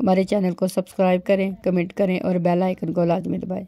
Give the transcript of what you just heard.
हमारे चैनल को सब्सक्राइब करें, कमेंट करें और बेल आइकन को लाजमी दबाएं।